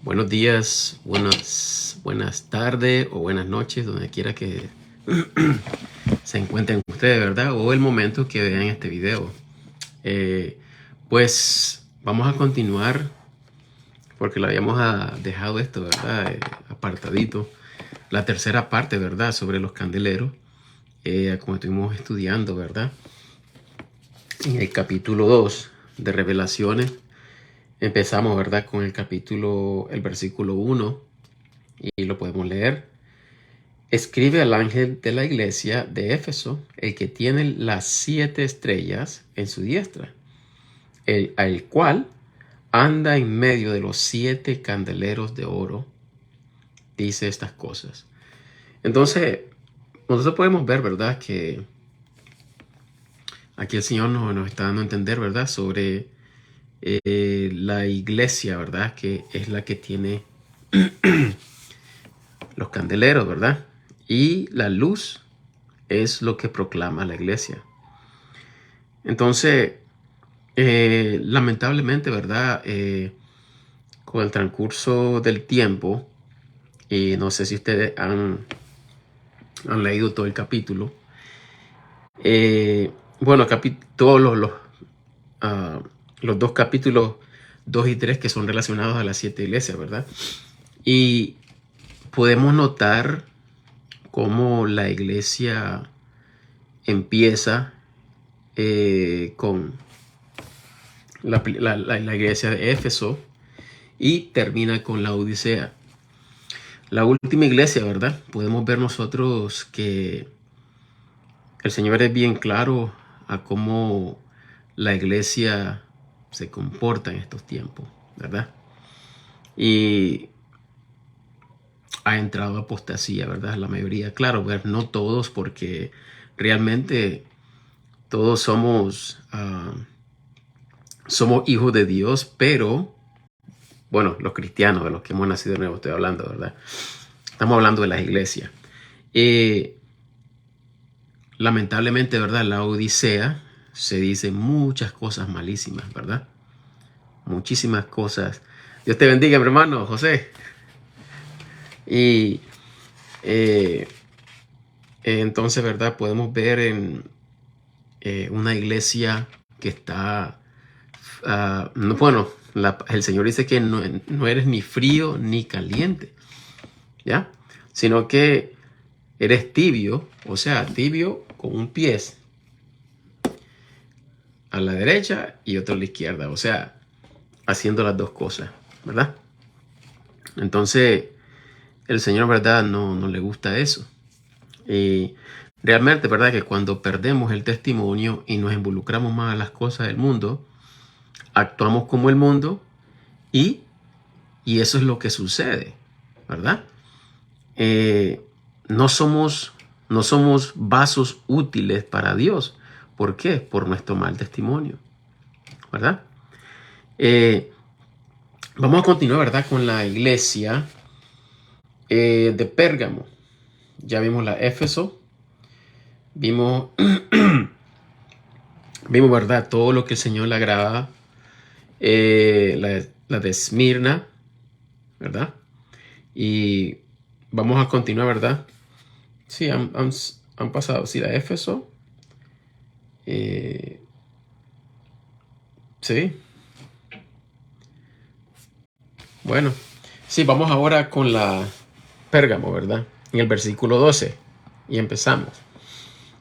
Buenos días, buenas tardes o buenas noches, donde quiera que se encuentren ustedes, ¿verdad? O el momento que vean este video. Pues vamos a continuar, porque lo habíamos dejado esto, ¿verdad? Apartadito. La tercera parte, ¿verdad? Sobre los candeleros, como estuvimos estudiando, ¿verdad? En el capítulo 2 de Revelaciones. Empezamos, ¿verdad? Con el versículo 1, y lo podemos leer. Escribe al ángel de la iglesia de Éfeso, el que tiene las 7 estrellas en su diestra, al cual anda en medio de los 7 candeleros de oro, dice estas cosas. Entonces, nosotros podemos ver, ¿verdad? Que aquí el Señor nos está dando a entender, ¿verdad? Sobre la iglesia, ¿verdad? Que es la que tiene los candeleros, ¿verdad? Y la luz es lo que proclama la iglesia. Entonces, lamentablemente, ¿verdad? Con el transcurso del tiempo, y no sé si ustedes han leído todo el capítulo, bueno, todos los dos capítulos 2 y 3 que son relacionados a las 7 iglesias, ¿verdad? Y podemos notar cómo la iglesia empieza con la iglesia de Éfeso y termina con la Odisea. La última iglesia, ¿verdad? Podemos ver nosotros que el Señor es bien claro a cómo la iglesia se comporta en estos tiempos, ¿verdad? Y ha entrado apostasía, ¿verdad? La mayoría, claro, no todos, porque realmente todos somos hijos de Dios, pero, bueno, los cristianos, de los que hemos nacido de nuevo, estoy hablando, ¿verdad? Estamos hablando de las iglesias. Lamentablemente, ¿verdad? La Odisea se dice muchas cosas malísimas, ¿verdad? Muchísimas cosas. Dios te bendiga, mi hermano José. Y entonces, ¿verdad? Podemos ver en una iglesia que está... bueno, el Señor dice que no eres ni frío ni caliente, ¿ya? Sino que eres tibio, o sea, tibio con un pie a la derecha y otro a la izquierda, o sea, haciendo las dos cosas, ¿verdad? Entonces, el Señor, ¿verdad? No le gusta eso. Y realmente, ¿verdad? Que cuando perdemos el testimonio y nos involucramos más a las cosas del mundo, actuamos como el mundo y eso es lo que sucede, ¿verdad? No somos vasos útiles para Dios. ¿Por qué? Por nuestro mal testimonio, ¿verdad? Vamos a continuar, ¿verdad? Con la iglesia de Pérgamo. Ya vimos la Éfeso. Vimos, ¿verdad? Todo lo que el Señor le agrada. La de Esmirna, ¿verdad? Y vamos a continuar, ¿verdad? Sí, han pasado. Sí, la Éfeso. Sí. Bueno. Sí, vamos ahora con la Pérgamo, ¿verdad? En el versículo 12. Y empezamos.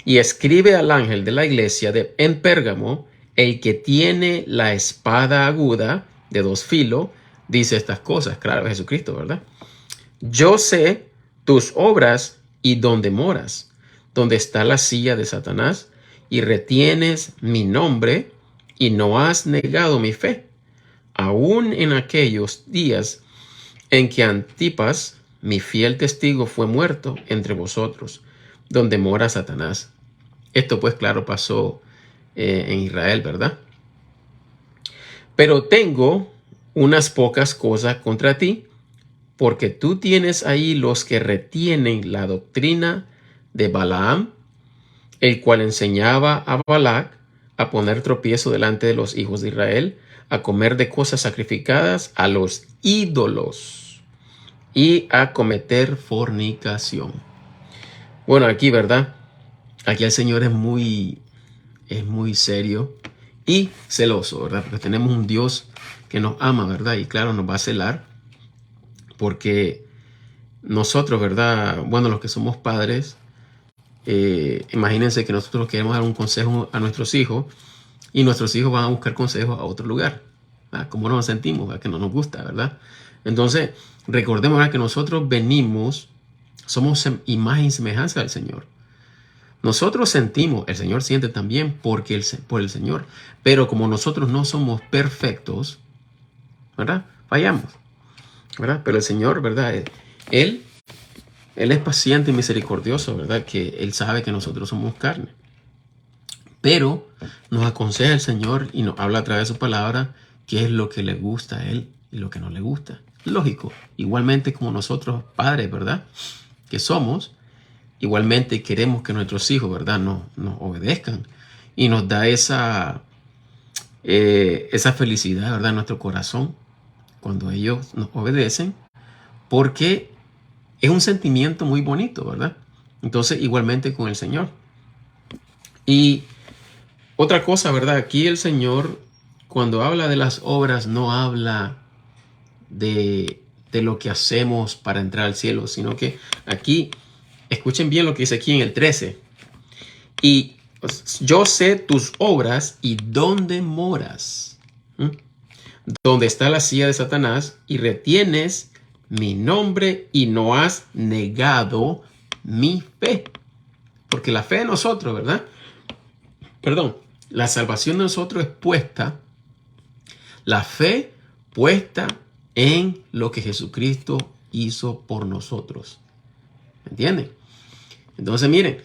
Y escribe al ángel de la iglesia en Pérgamo, el que tiene la espada aguda de 2 filos, dice estas cosas. Claro, Jesucristo, ¿verdad? Yo sé tus obras y dónde moras, donde está la silla de Satanás, y retienes mi nombre y no has negado mi fe, aún en aquellos días en que Antipas, mi fiel testigo, fue muerto entre vosotros, donde mora Satanás. Esto pues claro pasó en Israel, ¿verdad? Pero tengo unas pocas cosas contra ti, porque tú tienes ahí los que retienen la doctrina de Balaam, el cual enseñaba a Balac a poner tropiezo delante de los hijos de Israel, a comer de cosas sacrificadas a los ídolos y a cometer fornicación. Bueno, aquí, ¿verdad? Aquí el Señor es muy serio y celoso, ¿verdad? Porque tenemos un Dios que nos ama, ¿verdad? Y claro, nos va a celar porque nosotros, ¿verdad? Bueno, los que somos padres, imagínense que nosotros queremos dar un consejo a nuestros hijos y nuestros hijos van a buscar consejos a otro lugar. ¿Verdad? ¿Cómo nos sentimos? ¿Verdad? Que no nos gusta, ¿verdad? Entonces, recordemos, ¿verdad? Que nosotros venimos, somos imagen y semejanza del Señor. Nosotros sentimos, el Señor siente también por el Señor, pero como nosotros no somos perfectos, ¿verdad? Fallamos, ¿verdad? Pero el Señor, ¿verdad? Él es paciente y misericordioso, ¿verdad? Que Él sabe que nosotros somos carne. Pero nos aconseja el Señor y nos habla a través de su palabra qué es lo que le gusta a Él y lo que no le gusta. Lógico, igualmente como nosotros padres, ¿verdad? Que somos, igualmente queremos que nuestros hijos, ¿verdad? Nos obedezcan y nos da esa felicidad, ¿verdad? En nuestro corazón cuando ellos nos obedecen, porque es un sentimiento muy bonito, ¿verdad? Entonces, igualmente con el Señor. Y otra cosa, ¿verdad? Aquí el Señor, cuando habla de las obras, no habla de lo que hacemos para entrar al cielo, sino que aquí, escuchen bien lo que dice aquí en el 13. Y yo sé tus obras y dónde moras, donde está la silla de Satanás, y retienes mi nombre y no has negado mi fe. Porque la fe de nosotros, ¿verdad? Perdón, la salvación de nosotros es puesta, la fe puesta en lo que Jesucristo hizo por nosotros. ¿Me entienden? Entonces miren,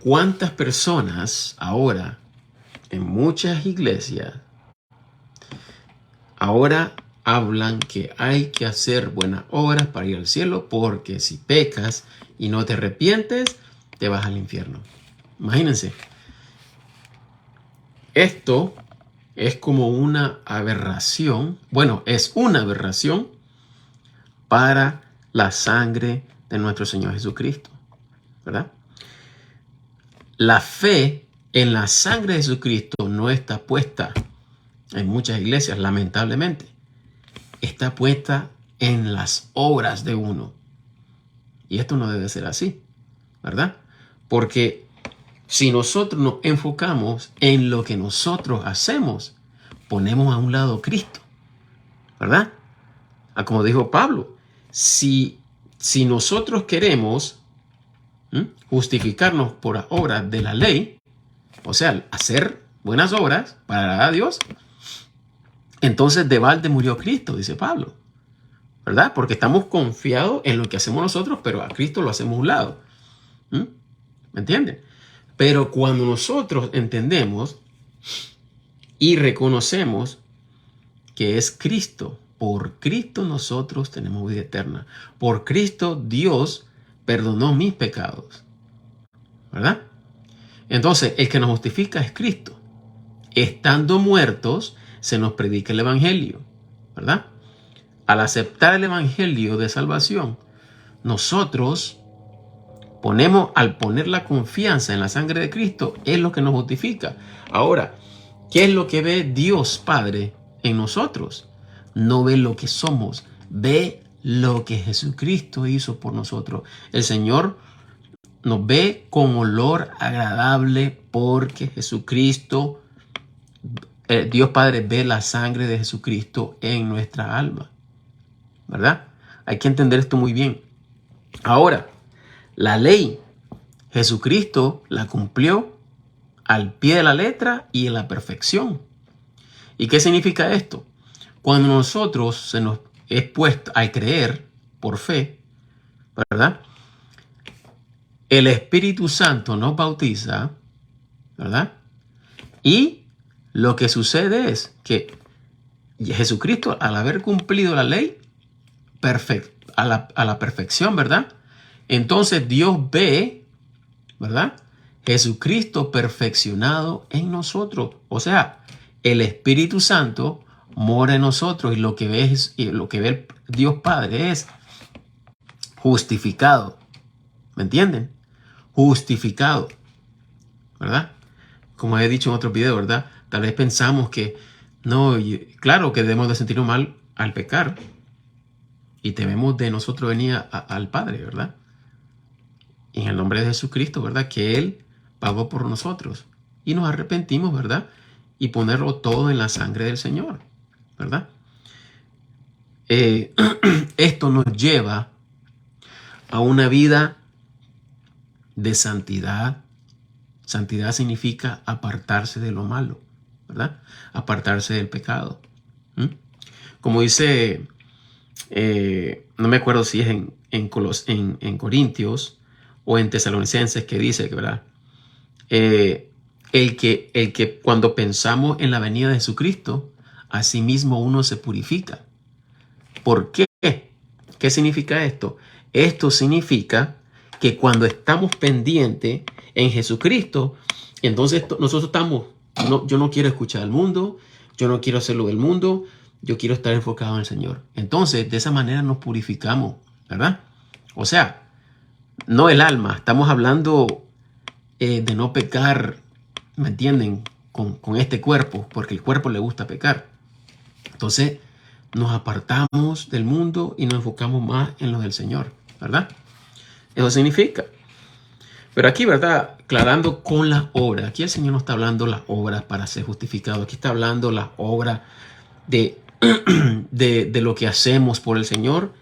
cuántas personas ahora en muchas iglesias ahora hablan que hay que hacer buenas obras para ir al cielo, porque si pecas y no te arrepientes, te vas al infierno. Imagínense. Esto es como una aberración. Bueno, es una aberración para la sangre de nuestro Señor Jesucristo, ¿verdad? La fe en la sangre de Jesucristo no está puesta en muchas iglesias, lamentablemente. Está puesta en las obras de uno. Y esto no debe ser así, ¿verdad? Porque si nosotros nos enfocamos en lo que nosotros hacemos, ponemos a un lado a Cristo, ¿verdad? Como dijo Pablo, si nosotros queremos justificarnos por obras de la ley, o sea, hacer buenas obras para agradar a Dios, entonces de balde murió Cristo, dice Pablo, ¿verdad? Porque estamos confiados en lo que hacemos nosotros, pero a Cristo lo hacemos a un lado. ¿Me entienden? Pero cuando nosotros entendemos y reconocemos que es Cristo, por Cristo nosotros tenemos vida eterna. Por Cristo Dios perdonó mis pecados, ¿verdad? Entonces, el que nos justifica es Cristo. Estando muertos, se nos predica el Evangelio, ¿verdad? Al aceptar el Evangelio de salvación, nosotros al poner la confianza en la sangre de Cristo, es lo que nos justifica. Ahora, ¿qué es lo que ve Dios Padre en nosotros? No ve lo que somos, ve lo que Jesucristo hizo por nosotros. El Señor nos ve con olor agradable porque Jesucristo, Dios Padre ve la sangre de Jesucristo en nuestra alma, ¿verdad? Hay que entender esto muy bien. Ahora, la ley, Jesucristo la cumplió al pie de la letra y en la perfección. ¿Y qué significa esto? Cuando nosotros se nos es puesto a creer por fe, ¿verdad? El Espíritu Santo nos bautiza, ¿verdad? Y lo que sucede es que Jesucristo, al haber cumplido la ley a la perfección, ¿verdad? Entonces Dios ve, ¿verdad? Jesucristo perfeccionado en nosotros. O sea, el Espíritu Santo mora en nosotros y lo que ve el Dios Padre es justificado. ¿Me entienden? Justificado, ¿verdad? Como he dicho en otros videos, ¿verdad? Tal vez pensamos que no, claro que debemos de sentirnos mal al pecar y debemos de nosotros venir al Padre, ¿verdad? En el nombre de Jesucristo, ¿verdad? Que Él pagó por nosotros y nos arrepentimos, ¿verdad? Y ponerlo todo en la sangre del Señor, ¿verdad? Esto nos lleva a una vida de santidad. Santidad significa apartarse de lo malo, ¿verdad? Apartarse del pecado. Como dice, no me acuerdo si es en Corintios o en Tesalonicenses, que dice, ¿verdad? El que cuando pensamos en la venida de Jesucristo, asimismo uno se purifica. ¿Por qué? ¿Qué significa esto? Esto significa que cuando estamos pendientes en Jesucristo, entonces nosotros estamos, yo no quiero escuchar al mundo, yo no quiero hacer lo del mundo, yo quiero estar enfocado en el Señor. Entonces, de esa manera nos purificamos, ¿verdad? O sea, no el alma, estamos hablando de no pecar, ¿me entienden? Con este cuerpo, porque el cuerpo le gusta pecar. Entonces, nos apartamos del mundo y nos enfocamos más en lo del Señor, ¿verdad? Eso significa. Pero aquí, ¿verdad? Aclarando con las obras. Aquí el Señor no está hablando las obras para ser justificado. Aquí está hablando las obras de, de lo que hacemos por el Señor.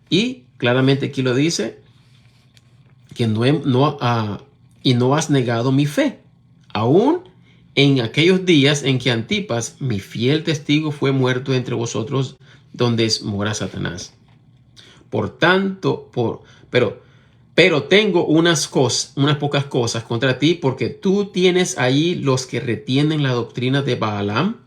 Y claramente aquí lo dice que no has negado mi fe. Aún en aquellos días en que Antipas, mi fiel testigo, fue muerto entre vosotros, donde mora Satanás. Por tanto, pero tengo unas pocas cosas contra ti, porque tú tienes ahí los que retienen la doctrina de Balaam,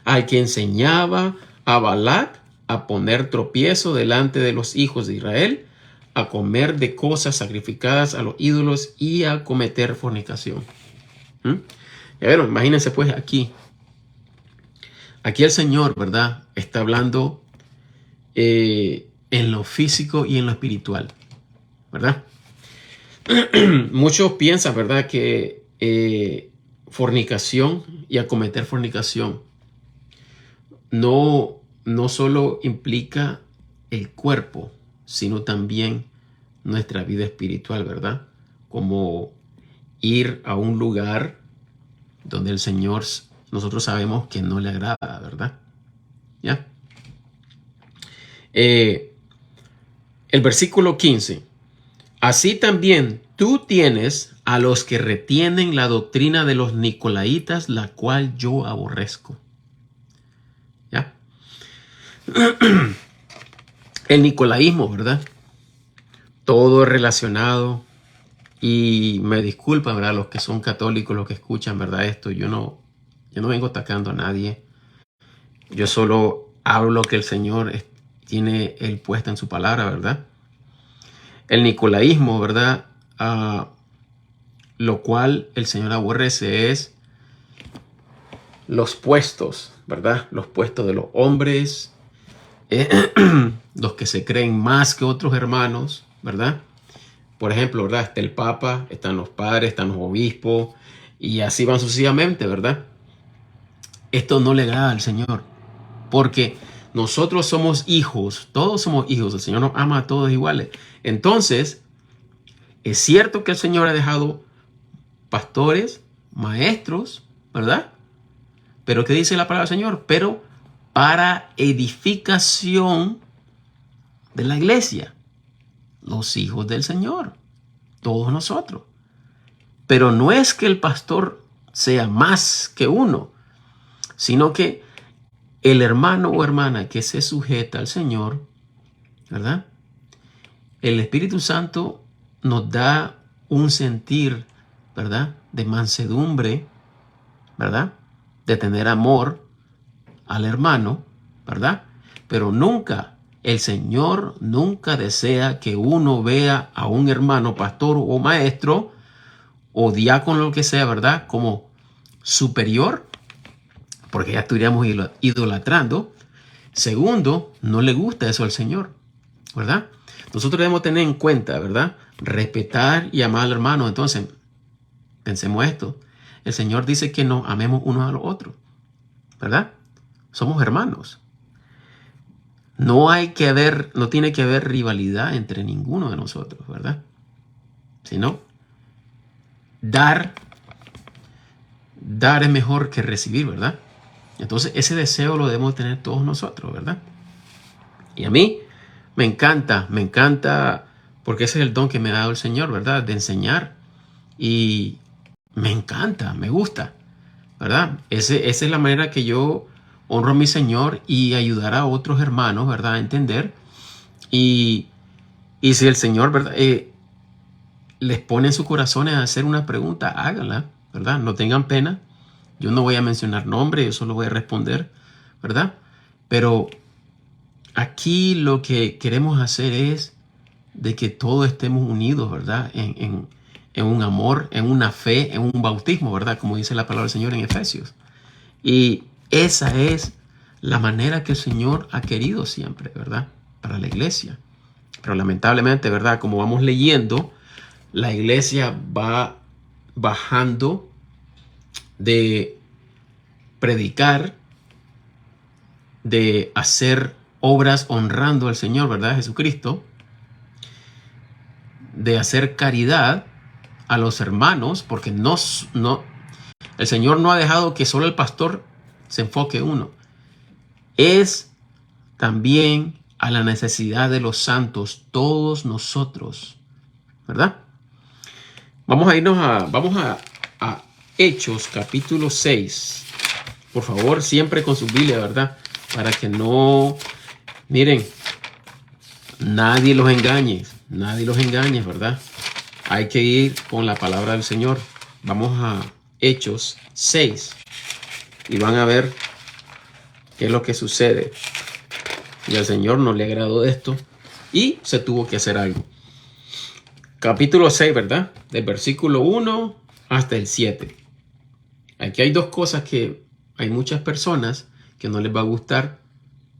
al que enseñaba a Balac a poner tropiezo delante de los hijos de Israel, a comer de cosas sacrificadas a los ídolos y a cometer fornicación. Ya vieron, imagínense pues aquí el Señor, ¿verdad? Está hablando en lo físico y en lo espiritual, ¿verdad? Muchos piensan, ¿verdad? Que fornicación y acometer fornicación no solo implica el cuerpo, sino también nuestra vida espiritual, ¿verdad? Como ir a un lugar donde el Señor, nosotros sabemos que no le agrada, ¿verdad? ¿Ya? El versículo 15. Así también tú tienes a los que retienen la doctrina de los nicolaitas, la cual yo aborrezco. ¿Ya? El nicolaísmo, ¿verdad? Todo es relacionado. Y me disculpan, ¿verdad? Los que son católicos, los que escuchan, ¿verdad? Esto, yo no vengo atacando a nadie. Yo solo hablo lo que el Señor tiene Él puesta en su palabra, ¿verdad? El nicolaísmo, ¿verdad? Lo cual el Señor aborrece es los puestos, ¿verdad? Los puestos de los hombres, los que se creen más que otros hermanos, ¿verdad? Por ejemplo, ¿verdad? Está el Papa, están los padres, están los obispos, y así van sucesivamente, ¿verdad? Esto no le agrada al Señor, porque nosotros somos hijos, todos somos hijos, el Señor nos ama a todos iguales. Entonces, es cierto que el Señor ha dejado pastores, maestros, ¿verdad? Pero ¿qué dice la palabra del Señor? Pero para edificación de la iglesia. Los hijos del Señor, todos nosotros. Pero no es que el pastor sea más que uno, sino que el hermano o hermana que se sujeta al Señor, ¿verdad? El Espíritu Santo nos da un sentir, ¿verdad? De mansedumbre, ¿verdad? De tener amor al hermano, ¿verdad? Pero el Señor nunca desea que uno vea a un hermano, pastor o maestro o diácono, lo que sea, ¿verdad? Como superior porque ya estaríamos idolatrando. Segundo, no le gusta eso al Señor, ¿verdad? Nosotros debemos tener en cuenta, ¿verdad? Respetar y amar al hermano. Entonces, pensemos esto. El Señor dice que nos amemos unos a los otros, ¿verdad? Somos hermanos. No tiene que haber rivalidad entre ninguno de nosotros, ¿verdad? Sino, dar es mejor que recibir, ¿verdad? Entonces, ese deseo lo debemos tener todos nosotros, ¿verdad? Y a mí me encanta, porque ese es el don que me ha dado el Señor, ¿verdad? De enseñar. Y me encanta, me gusta, ¿verdad? Esa es la manera que yo honro a mi Señor y ayudar a otros hermanos, ¿verdad? A entender. Y si el Señor, ¿verdad? Les pone en su corazón a hacer una pregunta, háganla, ¿verdad? No tengan pena. Yo no voy a mencionar nombre, yo solo voy a responder, ¿verdad? Pero aquí lo que queremos hacer es de que todos estemos unidos, ¿verdad? En un amor, en una fe, en un bautismo, ¿verdad? Como dice la palabra del Señor en Efesios. Y esa es la manera que el Señor ha querido siempre, ¿verdad? Para la iglesia. Pero lamentablemente, ¿verdad? Como vamos leyendo, la iglesia va bajando de predicar, de hacer obras honrando al Señor, ¿verdad? Jesucristo, de hacer caridad a los hermanos, porque el Señor no ha dejado que solo el pastor se enfoque uno. Es también a la necesidad de los santos, todos nosotros, ¿verdad? Vamos a Hechos capítulo 6. Por favor, siempre con su Biblia, ¿verdad? Para que no, miren, nadie los engañe, ¿verdad? Hay que ir con la palabra del Señor. Vamos a Hechos 6 y van a ver qué es lo que sucede. Y al Señor no le agradó esto y se tuvo que hacer algo. Capítulo 6, ¿verdad? Del versículo 1 hasta el 7. Aquí hay dos cosas que hay muchas personas que no les va a gustar,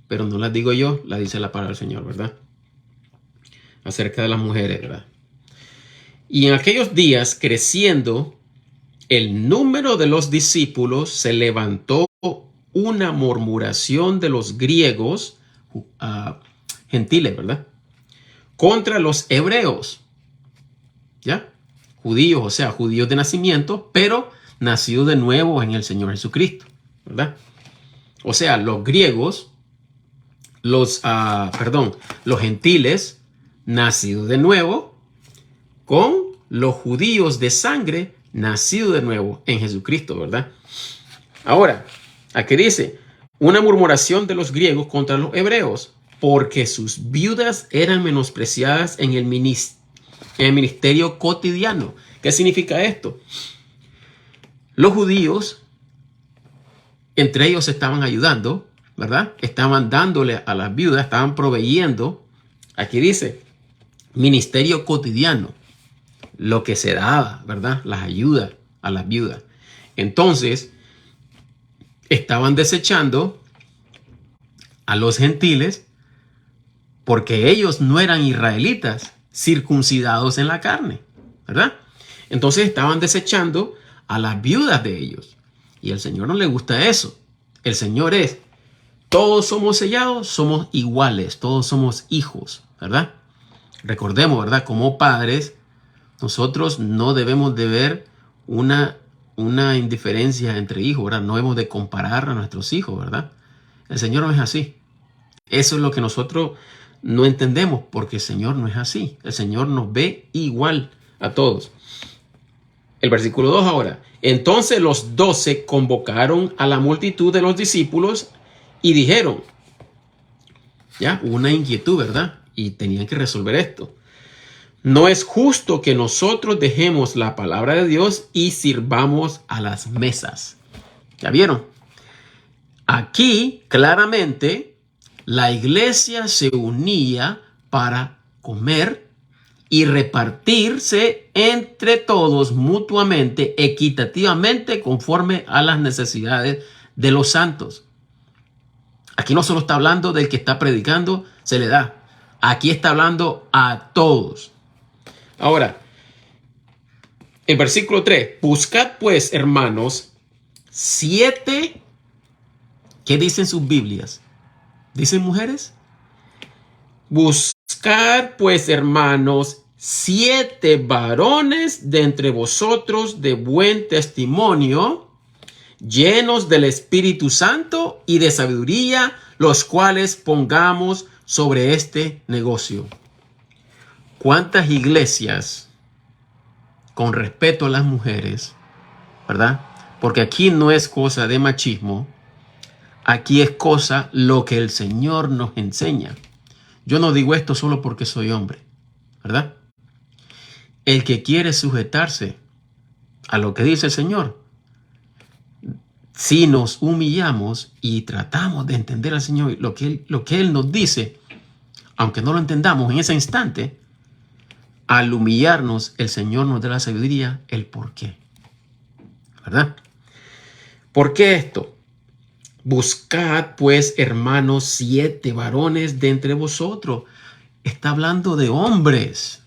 pero no las digo yo, las dice la palabra del Señor, ¿verdad? Acerca de las mujeres, ¿verdad? Y en aquellos días, creciendo el número de los discípulos, se levantó una murmuración de los griegos, gentiles, ¿verdad? Contra los hebreos, ¿ya? Judíos, o sea, judíos de nacimiento, pero nacidos de nuevo en el Señor Jesucristo, ¿verdad? O sea, los griegos, los gentiles nacidos de nuevo con los judíos de sangre nacidos de nuevo en Jesucristo, ¿verdad? Ahora, aquí dice, una murmuración de los griegos contra los hebreos, porque sus viudas eran menospreciadas en el ministerio cotidiano. ¿Qué significa esto? Los judíos, entre ellos se estaban ayudando, ¿verdad? Estaban dándole a las viudas, estaban proveyendo. Aquí dice, ministerio cotidiano, lo que se daba, ¿verdad? Las ayudas a las viudas. Entonces, estaban desechando a los gentiles porque ellos no eran israelitas circuncidados en la carne, ¿verdad? Entonces estaban desechando a las viudas de ellos. Y al Señor no le gusta eso. El Señor es, todos somos sellados, somos iguales, todos somos hijos, ¿verdad? Recordemos, ¿verdad? Como padres, nosotros no debemos de ver una indiferencia entre hijos, ¿verdad? No debemos de comparar a nuestros hijos, ¿verdad? El Señor no es así. Eso es lo que nosotros no entendemos, porque el Señor no es así. El Señor nos ve igual a todos. El versículo 2 ahora. Entonces los 12 convocaron a la multitud de los discípulos y dijeron, ya, una inquietud, ¿verdad? Y tenían que resolver esto. No es justo que nosotros dejemos la palabra de Dios y sirvamos a las mesas. ¿Ya vieron? Aquí, claramente, la iglesia se unía para comer y repartirse entre todos mutuamente, equitativamente, conforme a las necesidades de los santos. Aquí no solo está hablando del que está predicando, se le da. Aquí está hablando a todos. Ahora, el versículo 3. Buscad pues, hermanos, 7. ¿Qué dicen sus Biblias? ¿Dicen mujeres? Buscad pues, hermanos, 7 varones de entre vosotros de buen testimonio, llenos del Espíritu Santo y de sabiduría, los cuales pongamos sobre este negocio. ¿Cuántas iglesias, con respeto a las mujeres, verdad? Porque aquí no es cosa de machismo, aquí es cosa lo que el Señor nos enseña. Yo no digo esto solo porque soy hombre, ¿verdad? El que quiere sujetarse a lo que dice el Señor, si nos humillamos y tratamos de entender al Señor lo que Él nos dice, aunque no lo entendamos en ese instante, al humillarnos, el Señor nos da la sabiduría, el por qué, ¿verdad? ¿Por qué esto? Buscad pues, hermanos, 7 varones de entre vosotros. Está hablando de hombres,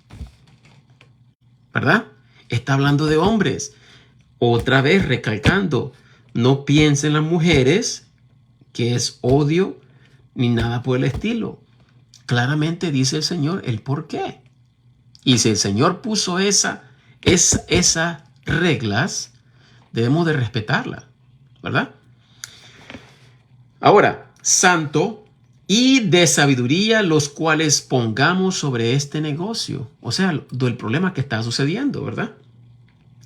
¿verdad? Está hablando de hombres. Otra vez recalcando, no piensen las mujeres que es odio ni nada por el estilo. Claramente dice el Señor el por qué. Y si el Señor puso esas reglas, debemos de respetarlas, ¿verdad? Ahora, santo y de sabiduría, los cuales pongamos sobre este negocio. O sea, del problema que está sucediendo, ¿verdad?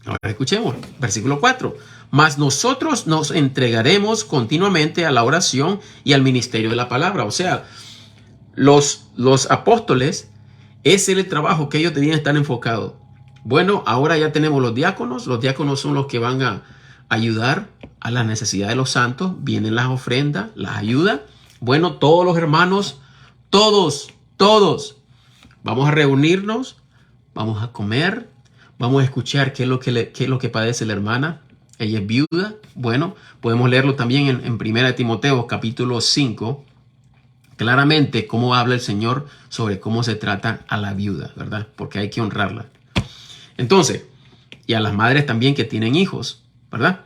Ahora escuchemos, versículo 4. Mas nosotros nos entregaremos continuamente a la oración y al ministerio de la palabra. O sea, los apóstoles, ese es el trabajo que ellos debían estar enfocados. Bueno, ahora ya tenemos los diáconos. Los diáconos son los que van a ayudar a las necesidades de los santos. Vienen las ofrendas, las ayudas. Bueno, todos los hermanos, todos, vamos a reunirnos, vamos a comer, vamos a escuchar qué es lo que padece la hermana. Ella es viuda. Bueno, podemos leerlo también en 1 Timoteo capítulo 5. Claramente cómo habla el Señor sobre cómo se trata a la viuda, ¿verdad? Porque hay que honrarla. Entonces, y a las madres también que tienen hijos, ¿verdad?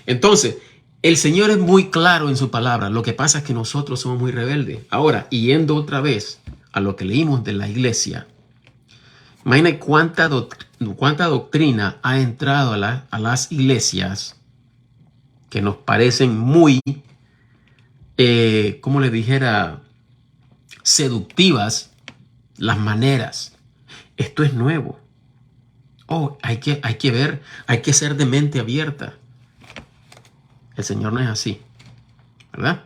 Entonces, el Señor es muy claro en su palabra. Lo que pasa es que nosotros somos muy rebeldes. Ahora, yendo otra vez a lo que leímos de la iglesia, imaginen cuánta doctrina ha entrado a las iglesias que nos parecen muy, como les dijera, seductivas las maneras. Esto es nuevo. Oh, hay que ver, hay que ser de mente abierta. El Señor no es así, ¿verdad?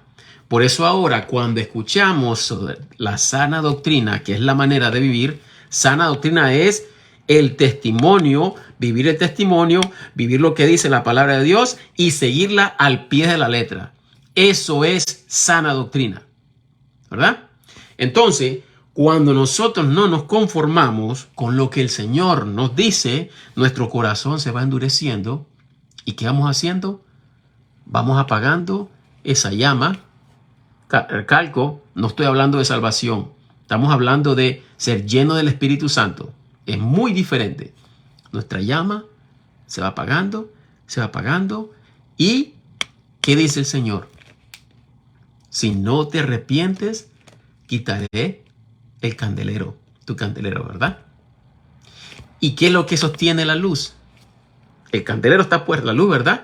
Por eso ahora cuando escuchamos sobre la sana doctrina, que es la manera de vivir, sana doctrina es el testimonio, vivir lo que dice la palabra de Dios y seguirla al pie de la letra. Eso es sana doctrina, ¿verdad? Entonces, cuando nosotros no nos conformamos con lo que el Señor nos dice, nuestro corazón se va endureciendo. ¿Y qué vamos haciendo? Vamos apagando esa llama. Recalco, no estoy hablando de salvación. Estamos hablando de ser lleno del Espíritu Santo. Es muy diferente. Nuestra llama se va apagando. ¿Y qué dice el Señor? Si no te arrepientes, quitaré el candelero, tu candelero, ¿verdad? ¿Y qué es lo que sostiene la luz? El candelero está puesto, la luz, ¿verdad?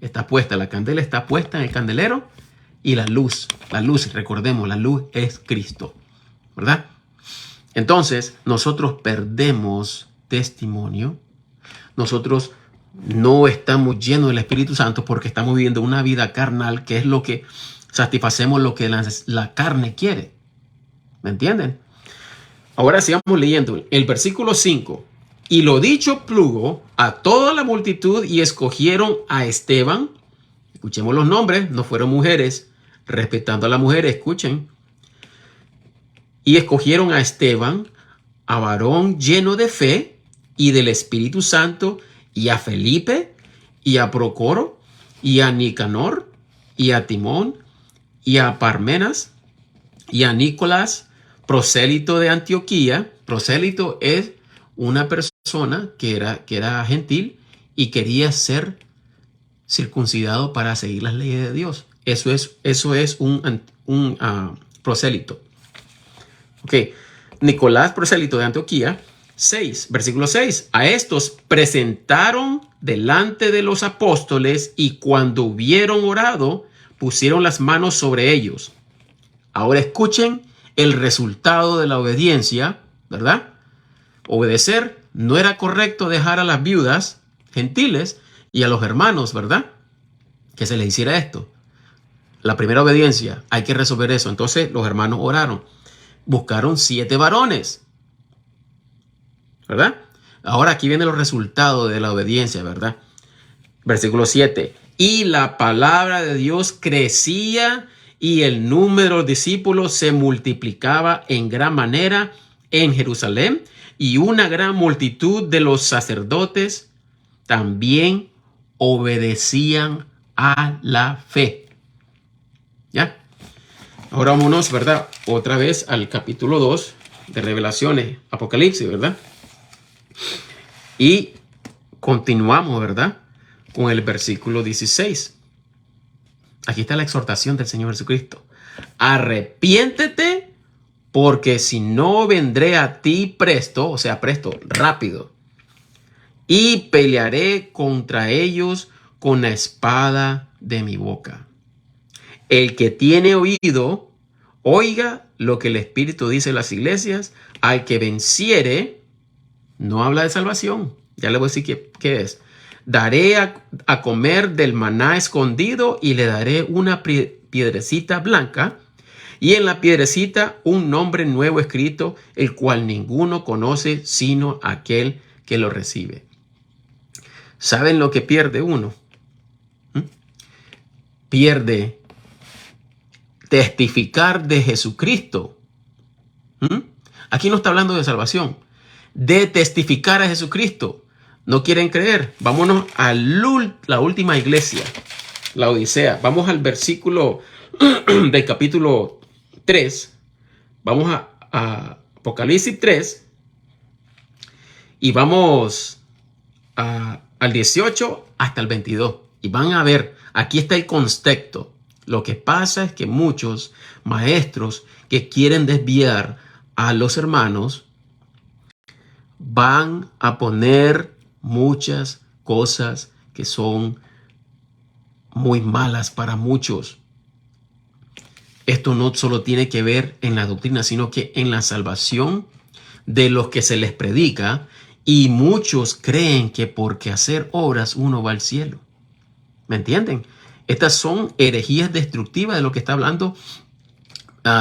Está puesta, la candela está puesta en el candelero y la luz, recordemos, la luz es Cristo, ¿verdad? Entonces, nosotros perdemos testimonio, nosotros no estamos llenos del Espíritu Santo porque estamos viviendo una vida carnal, que es lo que satisfacemos lo que la carne quiere. ¿Me entienden? Ahora sigamos leyendo el versículo 5. Y lo dicho plugo a toda la multitud y escogieron a Esteban. Escuchemos los nombres, no fueron mujeres. Respetando a las mujeres, escuchen. Y escogieron a Esteban, a varón lleno de fe y del Espíritu Santo, y a Felipe, y a Procoro, y a Nicanor, y a Timón, y a Parmenas, y a Nicolás, prosélito de Antioquía. Prosélito es una persona que era gentil y quería ser circuncidado para seguir las leyes de Dios. Eso es un prosélito. Ok, Nicolás, prosélito de Antioquía. 6, versículo 6. A estos presentaron delante de los apóstoles y cuando hubieron orado, pusieron las manos sobre ellos. Ahora escuchen el resultado de la obediencia, ¿verdad? Obedecer. No era correcto dejar a las viudas gentiles y a los hermanos, ¿verdad? Que se les hiciera esto. La primera obediencia, hay que resolver eso. Entonces los hermanos oraron. Buscaron 7 varones, ¿verdad? Ahora aquí vienen los resultados de la obediencia, ¿verdad? Versículo 7. Y la palabra de Dios crecía y el número de discípulos se multiplicaba en gran manera en Jerusalén, y una gran multitud de los sacerdotes también obedecían a la fe. ¿Ya? Ahora vámonos, ¿verdad? Otra vez al capítulo 2 de Revelaciones, Apocalipsis, ¿verdad? Y continuamos, ¿verdad? Con el versículo 16. Aquí está la exhortación del Señor Jesucristo. Arrepiéntete, porque si no vendré a ti presto, o sea, presto, rápido, y pelearé contra ellos con la espada de mi boca. El que tiene oído, oiga lo que el Espíritu dice en las iglesias. Al que venciere, no habla de salvación. Ya le voy a decir qué es. Daré a comer del maná escondido y le daré una piedrecita blanca y en la piedrecita un nombre nuevo escrito, el cual ninguno conoce sino aquel que lo recibe. ¿Saben lo que pierde uno? Pierde testificar de Jesucristo. Aquí no está hablando de salvación, de testificar a Jesucristo. ¿No quieren creer? Vámonos a la última iglesia, la Odisea. Vamos al versículo del capítulo 3. Vamos a Apocalipsis 3 y vamos al 18 hasta el 22. Y van a ver, aquí está el contexto. Lo que pasa es que muchos maestros que quieren desviar a los hermanos van a poner muchas cosas que son muy malas para muchos. Esto no solo tiene que ver en la doctrina, sino que en la salvación de los que se les predica, y muchos creen que porque hacer obras uno va al cielo. ¿Me entienden? Estas son herejías destructivas de lo que está hablando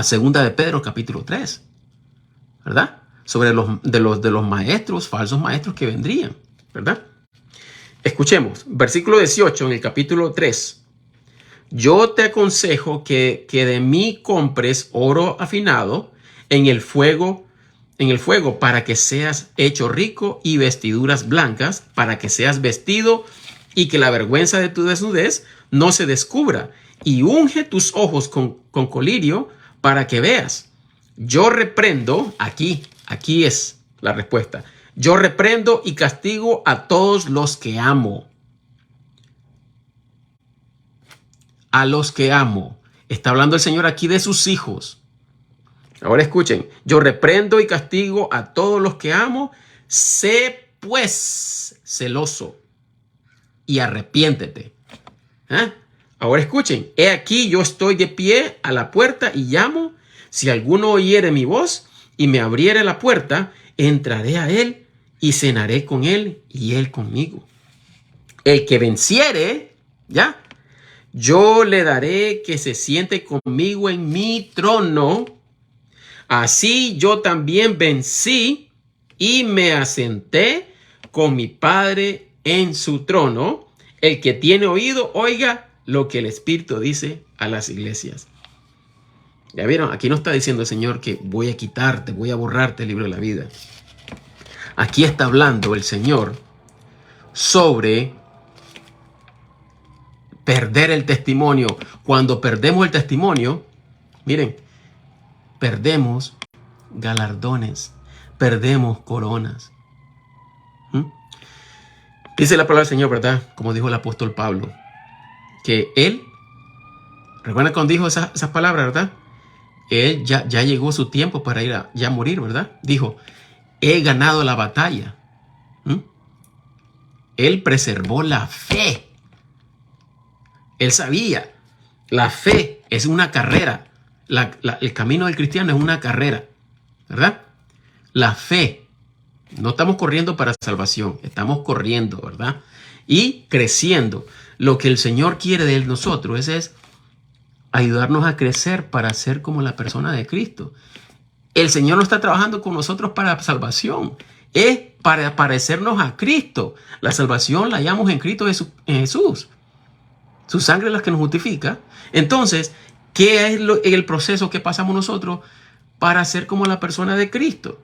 segunda de Pedro capítulo 3, ¿verdad? Sobre los maestros, falsos maestros que vendrían, ¿verdad? Escuchemos, versículo 18 en el capítulo 3. Yo te aconsejo que de mí compres oro afinado en el fuego para que seas hecho rico, y vestiduras blancas para que seas vestido y que la vergüenza de tu desnudez no se descubra, y unge tus ojos con colirio para que veas. Yo reprendo, aquí es la respuesta. Yo reprendo y castigo a todos los que amo. A los que amo. Está hablando el Señor aquí de sus hijos. Ahora escuchen. Yo reprendo y castigo a todos los que amo. Sé pues celoso y arrepiéntete. Ahora escuchen. He aquí yo estoy de pie a la puerta y llamo. Si alguno oyere mi voz y me abriere la puerta, entraré a él y cenaré con él y él conmigo. El que venciere, ¿ya? Yo le daré que se siente conmigo en mi trono. Así yo también vencí y me asenté con mi Padre en su trono. El que tiene oído, oiga lo que el Espíritu dice a las iglesias. Ya vieron, aquí no está diciendo el Señor que voy a quitarte, voy a borrarte el libro de la vida. Aquí está hablando el Señor sobre perder el testimonio. Cuando perdemos el testimonio, miren, perdemos galardones, perdemos coronas. Dice la palabra del Señor, ¿verdad? Como dijo el apóstol Pablo, que él, recuerda cuando dijo esas palabras, ¿verdad? Él ya llegó su tiempo para ir a morir, ¿verdad? Dijo, he ganado la batalla. Él preservó la fe. Él sabía, la fe es una carrera. El camino del cristiano es una carrera, ¿verdad? La fe. No estamos corriendo para salvación, estamos corriendo, ¿verdad? Y creciendo. Lo que el Señor quiere de nosotros es ayudarnos a crecer para ser como la persona de Cristo. El Señor no está trabajando con nosotros para salvación, es para parecernos a Cristo. La salvación la hallamos en Cristo en Jesús. Su sangre es la que nos justifica. Entonces, ¿qué es el proceso que pasamos nosotros para ser como la persona de Cristo?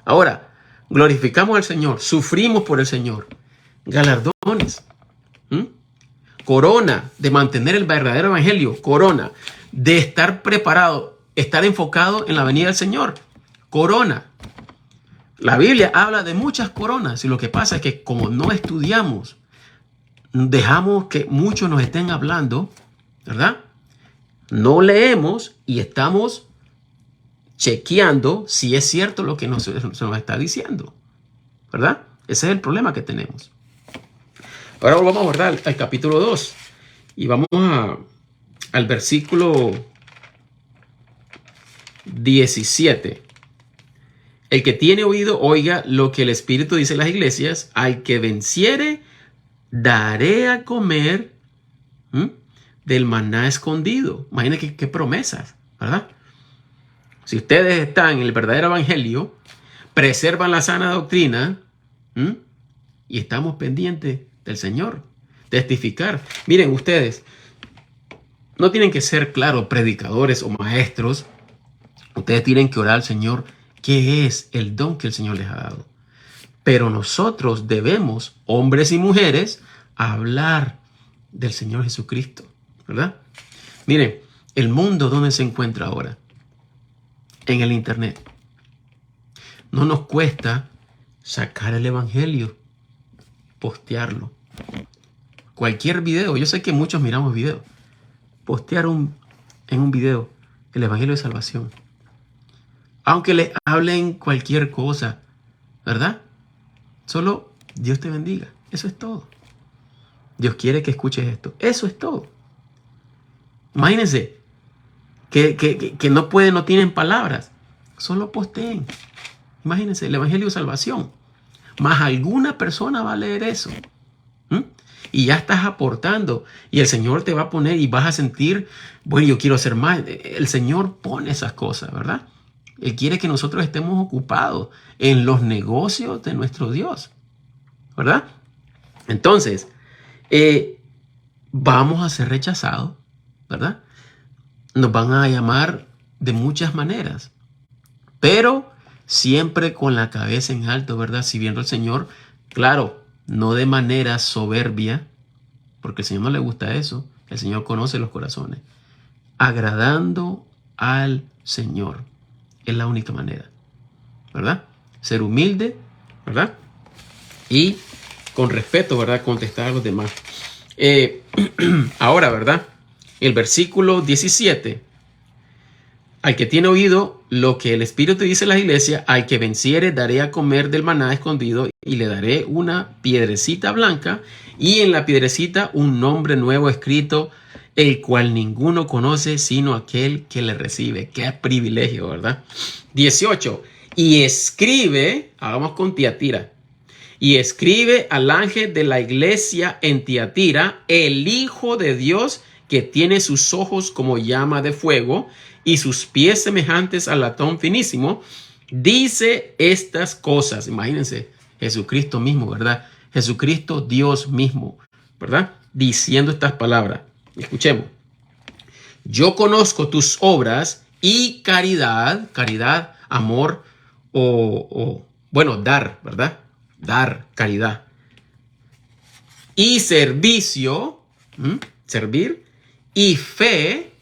Ahora, glorificamos al Señor, sufrimos por el Señor, galardones, corona de mantener el verdadero evangelio, corona de estar preparado, estar enfocado en la venida del Señor, corona. La Biblia habla de muchas coronas y lo que pasa es que como no estudiamos, dejamos que muchos nos estén hablando, ¿verdad? No leemos y estamos chequeando si es cierto lo que se nos está diciendo, ¿verdad? Ese es el problema que tenemos. Ahora volvamos, ¿verdad?, al capítulo 2 y vamos al versículo 17. El que tiene oído, oiga lo que el Espíritu dice a las iglesias. Al que venciere, daré a comer del maná escondido. Imagínense qué promesas, ¿verdad? Si ustedes están en el verdadero evangelio, preservan la sana doctrina y estamos pendientes del Señor, testificar. Miren, ustedes no tienen que ser, claro, predicadores o maestros. Ustedes tienen que orar al Señor, qué es el don que el Señor les ha dado. Pero nosotros debemos, hombres y mujeres, hablar del Señor Jesucristo, ¿verdad? Miren, el mundo, ¿dónde se encuentra ahora? En el internet. No nos cuesta sacar el evangelio, postearlo. Cualquier video, yo sé que muchos miramos videos, postear en un video el evangelio de salvación. Aunque les hablen cualquier cosa, ¿verdad? Solo Dios te bendiga. Eso es todo. Dios quiere que escuches esto. Eso es todo. Imagínense que no tienen palabras. Solo posteen. Imagínense el evangelio de salvación. Más alguna persona va a leer eso. Y ya estás aportando. Y el Señor te va a poner y vas a sentir, bueno, yo quiero hacer más. El Señor pone esas cosas, ¿verdad? Él quiere que nosotros estemos ocupados en los negocios de nuestro Dios, ¿verdad? Entonces, vamos a ser rechazados, ¿verdad? Nos van a llamar de muchas maneras, pero siempre con la cabeza en alto, ¿verdad? Sirviendo al Señor, claro, no de manera soberbia, porque al Señor no le gusta eso. El Señor conoce los corazones. Agradando al Señor. Es la única manera, ¿verdad? Ser humilde, ¿verdad? Y con respeto, ¿verdad? Contestar a los demás. Ahora, ¿verdad? El versículo 17. Al que tiene oído lo que el Espíritu dice a las iglesias, al que venciere daré a comer del maná escondido y le daré una piedrecita blanca y en la piedrecita un nombre nuevo escrito, el cual ninguno conoce sino aquel que le recibe. Qué privilegio, ¿verdad? 18. Y escribe, hagamos con Tiatira, y escribe al ángel de la iglesia en Tiatira, el Hijo de Dios, que tiene sus ojos como llama de fuego y sus pies semejantes al latón finísimo, dice estas cosas. Imagínense, Jesucristo mismo, ¿verdad? Jesucristo, Dios mismo, ¿verdad? Diciendo estas palabras. Escuchemos. Yo conozco tus obras y caridad, amor bueno, dar, ¿verdad? Dar, caridad. Y servicio, servir, y fe,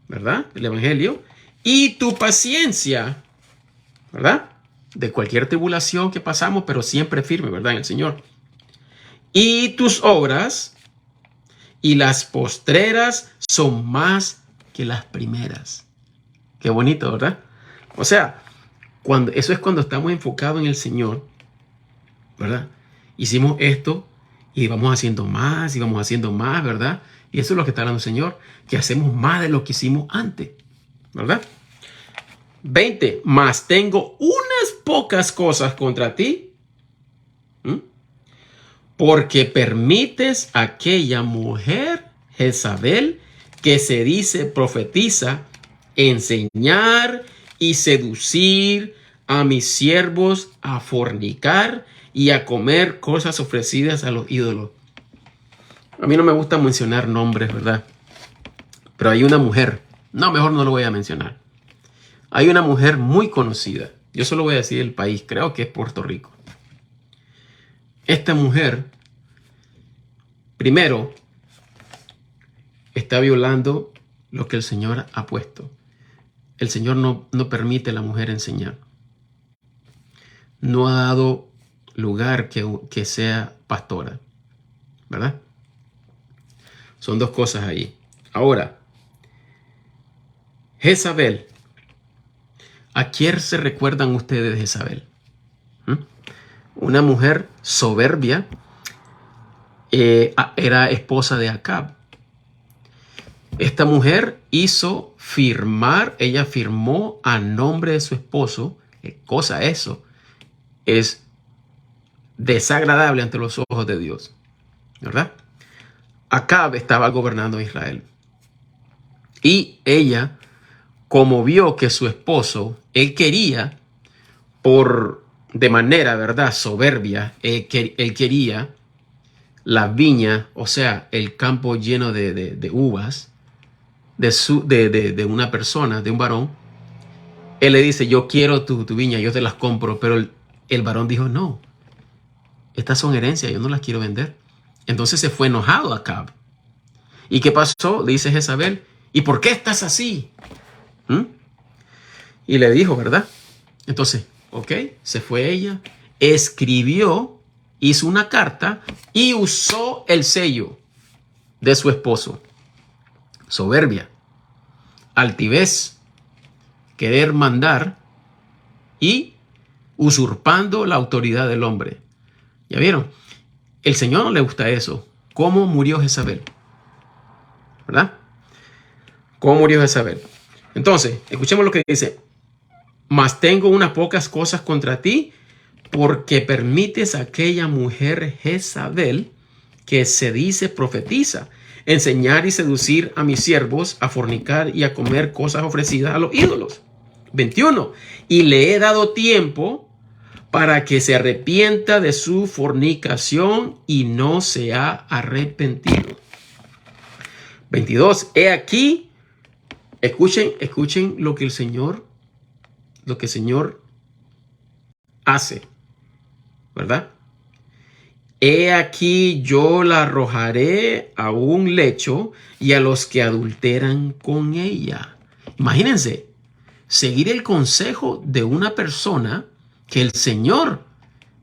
¿verdad? El evangelio, y tu paciencia, ¿verdad? De cualquier tribulación que pasamos, pero siempre firme, ¿verdad? En el Señor. Y tus obras y las postreras son más que las primeras. Qué bonito, ¿verdad? O sea, eso es cuando estamos enfocados en el Señor, ¿verdad? Hicimos esto y vamos haciendo más y vamos haciendo más, ¿verdad? Y eso es lo que está hablando el Señor, que hacemos más de lo que hicimos antes, ¿verdad? 20. Mas tengo unas pocas cosas contra ti, porque permites a aquella mujer, Jezabel, que se dice profetiza, enseñar y seducir a mis siervos a fornicar y a comer cosas ofrecidas a los ídolos. A mí no me gusta mencionar nombres, ¿verdad? Pero hay una mujer, no, mejor no lo voy a mencionar. Hay una mujer muy conocida, yo solo voy a decir el país, creo que es Puerto Rico. Esta mujer, primero, está violando lo que el Señor ha puesto. El Señor no permite a la mujer enseñar. No ha dado lugar que sea pastora, ¿verdad? Son dos cosas ahí. Ahora, Jezabel. ¿A quién se recuerdan ustedes de Jezabel? Una mujer soberbia, era esposa de Acab. Esta mujer hizo firmar, ella firmó a nombre de su esposo. ¿Qué cosa eso? Es desagradable ante los ojos de Dios, ¿verdad? Acab estaba gobernando Israel. Y ella, como vio que su esposo, él quería, de manera, ¿verdad?, soberbia, él quería la viña, o sea, el campo lleno de uvas de una persona, de un varón. Él le dice, yo quiero tu viña, yo te las compro, pero el varón dijo, no, estas son herencias, yo no las quiero vender. Entonces se fue enojado Acab. ¿Y qué pasó? Dice Jezabel, ¿y por qué estás así? Y le dijo, ¿verdad? Entonces, ok, se fue ella, escribió, hizo una carta y usó el sello de su esposo. Soberbia, altivez, querer mandar y usurpando la autoridad del hombre. ¿Ya vieron? El Señor no le gusta eso. ¿Cómo murió Jezabel? ¿Verdad? ¿Cómo murió Jezabel? Entonces, escuchemos lo que dice. Mas tengo unas pocas cosas contra ti, porque permites a aquella mujer Jezabel, que se dice profetiza, enseñar y seducir a mis siervos a fornicar y a comer cosas ofrecidas a los ídolos. 21. Y le he dado tiempo para que se arrepienta de su fornicación y no se ha arrepentido. 22. He aquí, escuchen lo que el Señor hace, ¿verdad? He aquí yo la arrojaré a un lecho y a los que adulteran con ella. Imagínense, seguir el consejo de una persona que el Señor,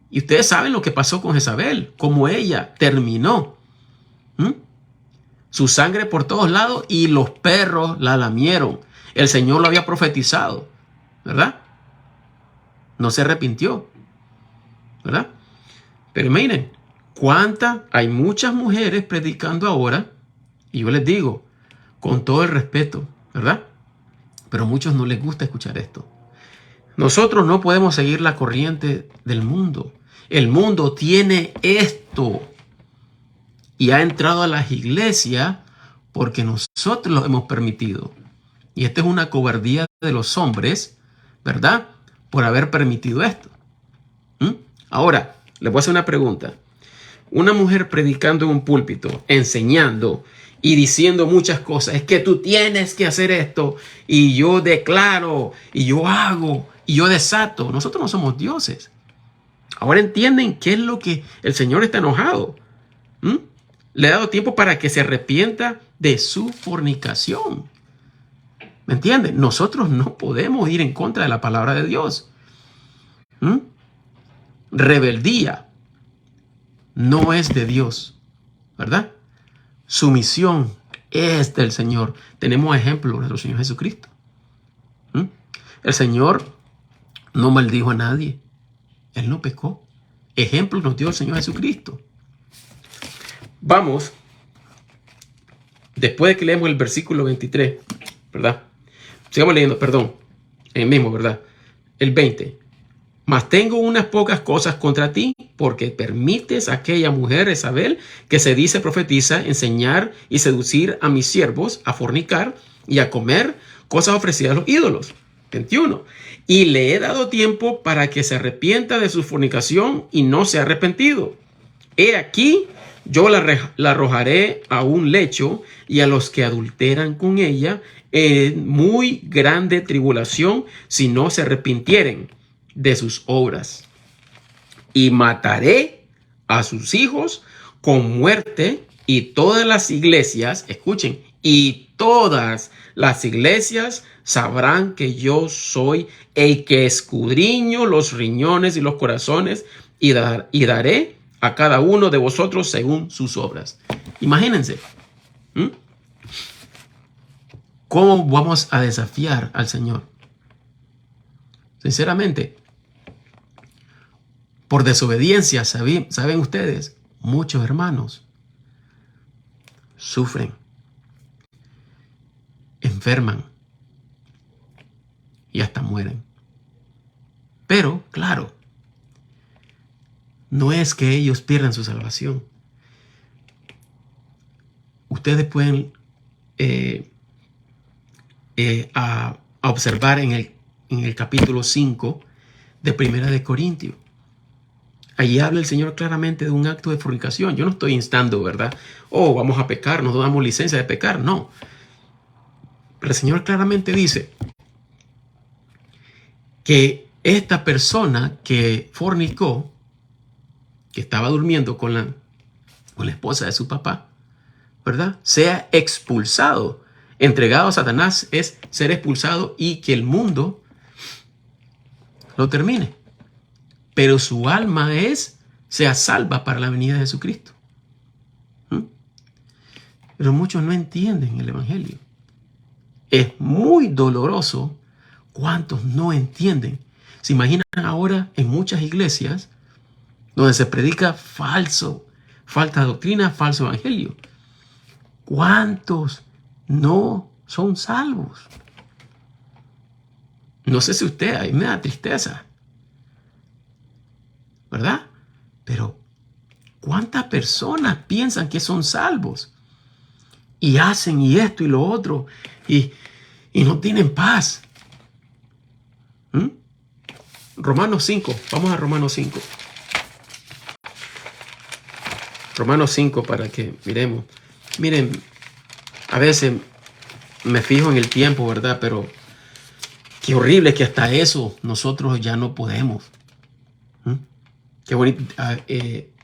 y ustedes saben lo que pasó con Jezabel, cómo ella terminó. Su sangre por todos lados y los perros la lamieron. El Señor lo había profetizado, ¿verdad? No se arrepintió, ¿verdad? Pero miren, hay muchas mujeres predicando ahora, y yo les digo, con todo el respeto, ¿verdad? Pero a muchos no les gusta escuchar esto. Nosotros no podemos seguir la corriente del mundo. El mundo tiene esto y ha entrado a las iglesias porque nosotros lo hemos permitido. Y esta es una cobardía de los hombres, ¿verdad?, por haber permitido esto. Ahora, les voy a hacer una pregunta. Una mujer predicando en un púlpito, enseñando y diciendo muchas cosas, es que tú tienes que hacer esto, y yo declaro, y yo hago, y yo desato. Nosotros no somos dioses. Ahora entienden qué es lo que el Señor está enojado. Le he dado tiempo para que se arrepienta de su fornicación. ¿Me entiendes? Nosotros no podemos ir en contra de la palabra de Dios. Rebeldía no es de Dios, ¿verdad? Sumisión es del Señor. Tenemos ejemplo de nuestro Señor Jesucristo. El Señor no maldijo a nadie. Él no pecó. Ejemplo nos dio el Señor Jesucristo. Vamos, después de que leemos el versículo 23, ¿verdad? Sigamos leyendo, perdón, el mismo, ¿verdad? El 20. Mas tengo unas pocas cosas contra ti, porque permites a aquella mujer Jezabel, que se dice profetiza, enseñar y seducir a mis siervos a fornicar y a comer cosas ofrecidas a los ídolos. 21. Y le he dado tiempo para que se arrepienta de su fornicación y no se ha arrepentido. He aquí, yo la arrojaré a un lecho y a los que adulteran con ella en muy grande tribulación si no se arrepintieren de sus obras. Y mataré a sus hijos con muerte, y todas las iglesias, escuchen, y todas las iglesias sabrán que yo soy el que escudriño los riñones y los corazones, y daré a cada uno de vosotros según sus obras. Imagínense. ¿Cómo vamos a desafiar al Señor? Sinceramente, por desobediencia, ¿saben ustedes? Muchos hermanos sufren, enferman y hasta mueren. Pero, claro, no es que ellos pierdan su salvación. Ustedes pueden a observar en el capítulo 5 de Primera de Corintios. Allí habla el Señor claramente de un acto de fornicación. Yo no estoy instando, ¿verdad? Vamos a pecar, nos damos licencia de pecar. No. Pero el Señor claramente dice que esta persona que fornicó, que estaba durmiendo con la esposa de su papá, ¿verdad? Sea expulsado. Entregado a Satanás es ser expulsado y que el mundo lo termine. Pero su alma sea salva para la venida de Jesucristo. Pero muchos no entienden el Evangelio. Es muy doloroso cuántos no entienden. Se imaginan ahora en muchas iglesias donde se predica falta doctrina, falso evangelio. ¿Cuántos no son salvos? No sé si usted, a mí me da tristeza, ¿verdad? Pero ¿cuántas personas piensan que son salvos? Y hacen y esto y lo otro y no tienen paz. Romanos 5, vamos a Romanos 5. Romanos 5 para que miremos. Miren, a veces me fijo en el tiempo, ¿verdad? Pero qué horrible que hasta eso nosotros ya no podemos. Qué bonito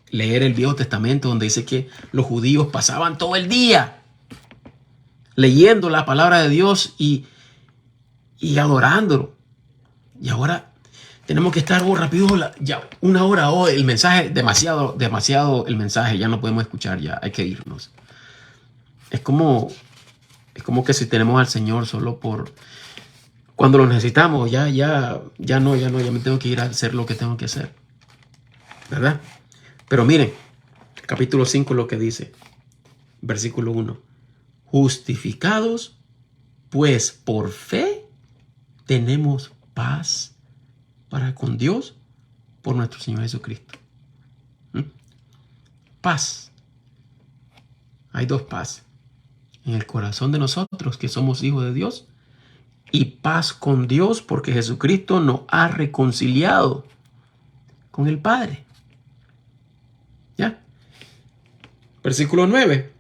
leer el Viejo Testamento donde dice que los judíos pasaban todo el día leyendo la palabra de Dios y adorándolo. Y ahora tenemos que estar rápido, ya una hora el mensaje, demasiado el mensaje, ya no podemos escuchar, ya hay que irnos. Es como que si tenemos al Señor solo por cuando lo necesitamos, ya me tengo que ir a hacer lo que tengo que hacer, ¿verdad? Pero miren, capítulo 5 lo que dice, versículo 1. Justificados, pues por fe tenemos paz para con Dios por nuestro Señor Jesucristo. Paz. Hay dos paz. En el corazón de nosotros que somos hijos de Dios, y paz con Dios porque Jesucristo nos ha reconciliado con el Padre. ¿Ya? Versículo 9.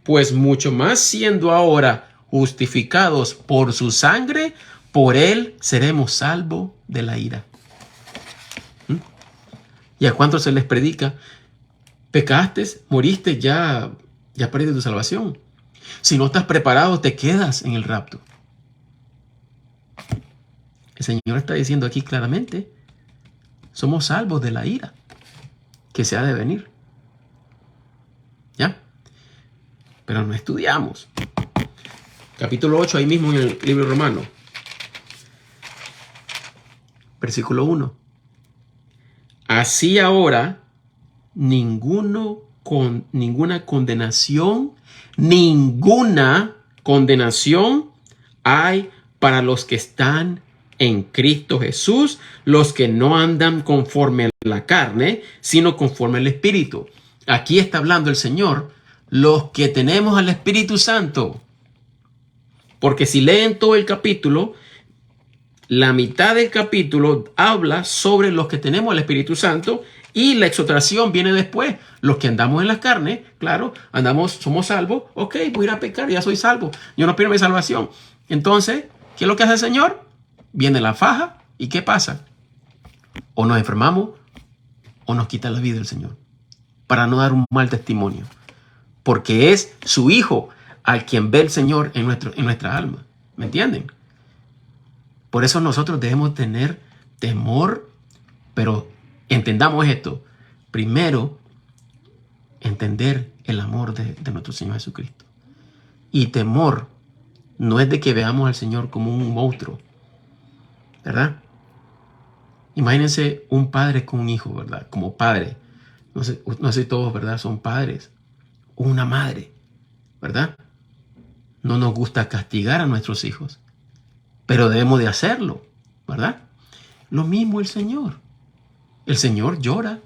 Pues mucho más siendo ahora justificados por su sangre, por él seremos salvos de la ira. ¿Y a cuántos se les predica? Pecaste, moriste, ya Ya perdiste tu salvación. Si no estás preparado, te quedas en el rapto. El Señor está diciendo aquí claramente, somos salvos de la ira que se ha de venir. ¿Ya? Pero no estudiamos. Capítulo 8, ahí mismo en el libro romano. Versículo 1. Así ahora, ninguna condenación hay para los que están en Cristo Jesús, los que no andan conforme a la carne, sino conforme al Espíritu. Aquí está hablando el Señor, los que tenemos al Espíritu Santo. Porque si leen todo el capítulo, la mitad del capítulo habla sobre los que tenemos el Espíritu Santo y la exhortación viene después. Los que andamos en la carne, claro, somos salvos. Ok, voy a ir a pecar, ya soy salvo. Yo no pierdo mi salvación. Entonces, ¿qué es lo que hace el Señor? Viene la faja y ¿qué pasa? O nos enfermamos o nos quita la vida el Señor para no dar un mal testimonio. Porque es su Hijo al quien ve el Señor en nuestra alma. ¿Me entienden? Por eso nosotros debemos tener temor, pero entendamos esto. Primero, entender el amor de nuestro Señor Jesucristo. Y temor no es de que veamos al Señor como un monstruo, ¿verdad? Imagínense un padre con un hijo, ¿verdad? Como padre. No sé si todos, ¿verdad? Son padres. Una madre, ¿verdad? No nos gusta castigar a nuestros hijos, pero debemos de hacerlo, ¿verdad? Lo mismo el Señor. El Señor llora.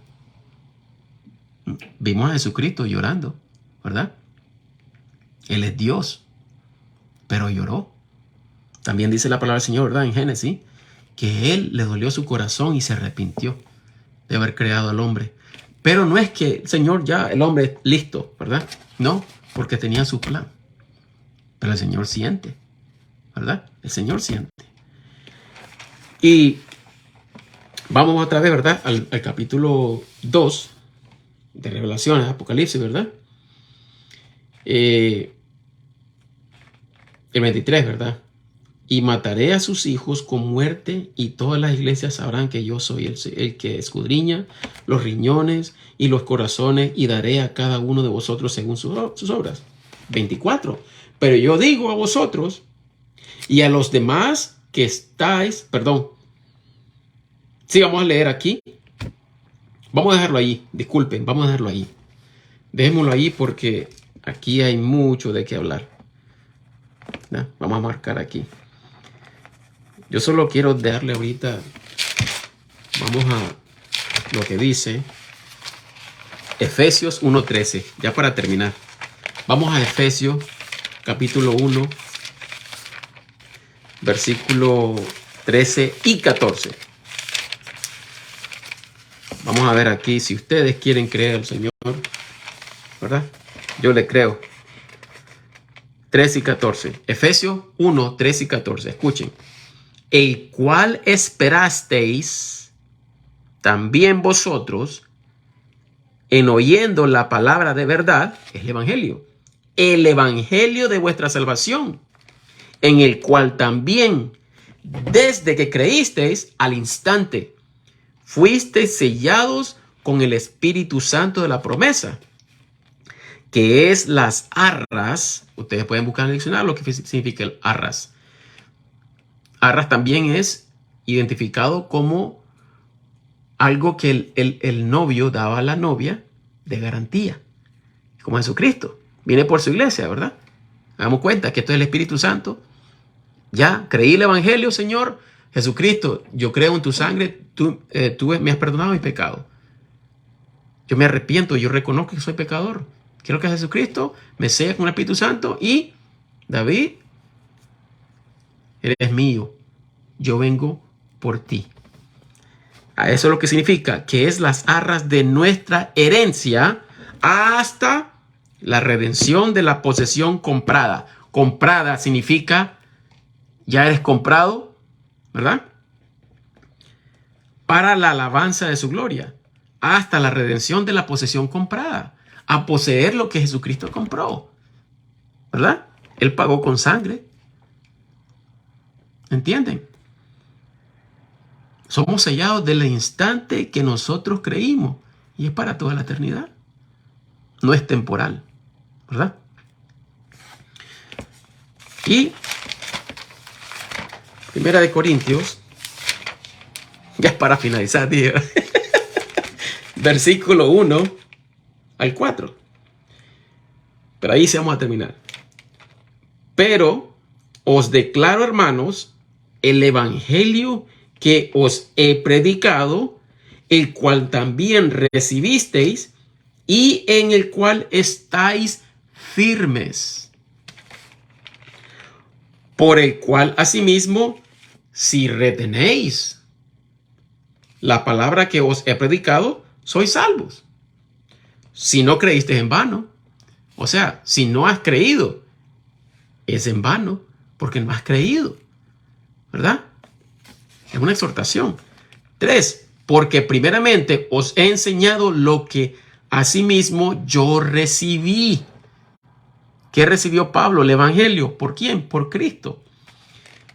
Vimos a Jesucristo llorando, ¿verdad? Él es Dios, pero lloró. También dice la palabra del Señor, ¿verdad? En Génesis, que Él le dolió su corazón y se arrepintió de haber creado al hombre. Pero no es que el Señor ya, el hombre es listo, ¿verdad? No, porque tenía su plan. Pero el Señor siente, ¿verdad? El Señor siente. Y vamos otra vez, ¿verdad? Al capítulo 2 de Revelaciones, Apocalipsis, ¿verdad? El 23, ¿verdad? Y mataré a sus hijos con muerte, y todas las iglesias sabrán que yo soy el que escudriña los riñones y los corazones, y daré a cada uno de vosotros según sus obras. 24. Pero yo digo a vosotros y a los demás que estáis, perdón. Sí, vamos a leer aquí. Vamos a dejarlo ahí, disculpen, vamos a dejarlo ahí. Dejémoslo ahí porque aquí hay mucho de qué hablar. ¿Ya? Vamos a marcar aquí. Yo solo quiero darle ahorita, vamos a lo que dice Efesios 1:13, ya para terminar. Vamos a Efesios capítulo 1, versículo 13 y 14. Vamos a ver aquí, si ustedes quieren creer al Señor, ¿verdad? Yo le creo. 13 y 14. Efesios 1, 13 y 14. Escuchen. El cual esperasteis también vosotros en oyendo la palabra de verdad, es el evangelio de vuestra salvación, en el cual también, desde que creísteis, al instante, fuisteis sellados con el Espíritu Santo de la promesa, que es las arras. Ustedes pueden buscar en el diccionario lo que significa el arras. Arras también es identificado como algo que el novio daba a la novia de garantía, como Jesucristo. Viene por su iglesia, ¿verdad? Hagamos cuenta que esto es el Espíritu Santo. Ya, creí el Evangelio, Señor. Jesucristo, yo creo en tu sangre. Tú me has perdonado mis pecados. Yo me arrepiento, yo reconozco que soy pecador. Quiero que Jesucristo me sella con el Espíritu Santo. Y, David, eres mío, yo vengo por ti. A eso es lo que significa, que es las arras de nuestra herencia hasta la redención de la posesión comprada. Comprada significa, ya eres comprado, ¿verdad? Para la alabanza de su gloria, hasta la redención de la posesión comprada. a poseer lo que Jesucristo compró, ¿verdad? Él pagó con sangre. ¿Entienden? Somos sellados del instante que nosotros creímos y es para toda la eternidad. No es temporal, ¿verdad? Y Primera de Corintios, ya es para finalizar, tío. Versículo 1 al 4. Pero ahí sí vamos a terminar. Pero os declaro, hermanos, el evangelio que os he predicado, el cual también recibisteis y en el cual estáis firmes, por el cual asimismo, si retenéis la palabra que os he predicado, sois salvos. Si no creísteis en vano, o sea, si no has creído, es en vano, porque no has creído, ¿verdad? Es una exhortación. 3, porque primeramente os he enseñado lo que asimismo yo recibí. ¿Qué recibió Pablo? El evangelio. ¿Por quién? Por Cristo.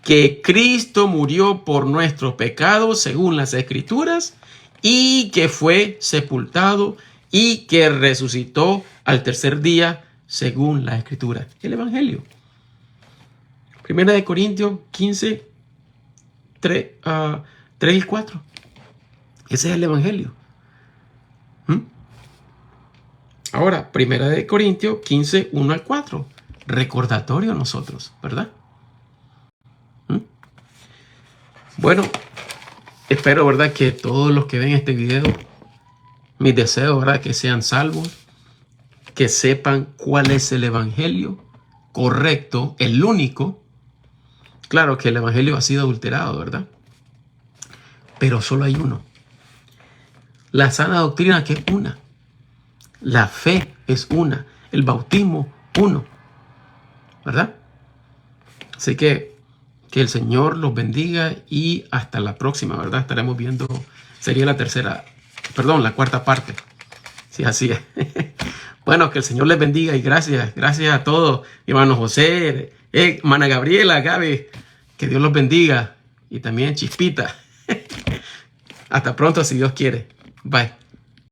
Que Cristo murió por nuestros pecados según las Escrituras y que fue sepultado y que resucitó al tercer día según la Escritura. El evangelio. Primera de Corintios 15, 3 y 4. Ese es el evangelio. Ahora, Primera de Corintios 15, 1 al 4. Recordatorio a nosotros, ¿verdad? Bueno, espero, ¿verdad?, que todos los que ven este video, mis deseos, ¿verdad?, que sean salvos, que sepan cuál es el evangelio correcto, el único. Claro que el evangelio ha sido adulterado, ¿verdad? Pero solo hay uno. La sana doctrina, que es una. La fe es una. El bautismo, uno. ¿Verdad? Así que el Señor los bendiga y hasta la próxima, ¿verdad? Estaremos viendo, sería la cuarta parte. Sí, así es. Bueno, que el Señor les bendiga y gracias a todos, hermano José, hermana Gabriela, Gaby, que Dios los bendiga y también Chispita. Hasta pronto, si Dios quiere. Bye.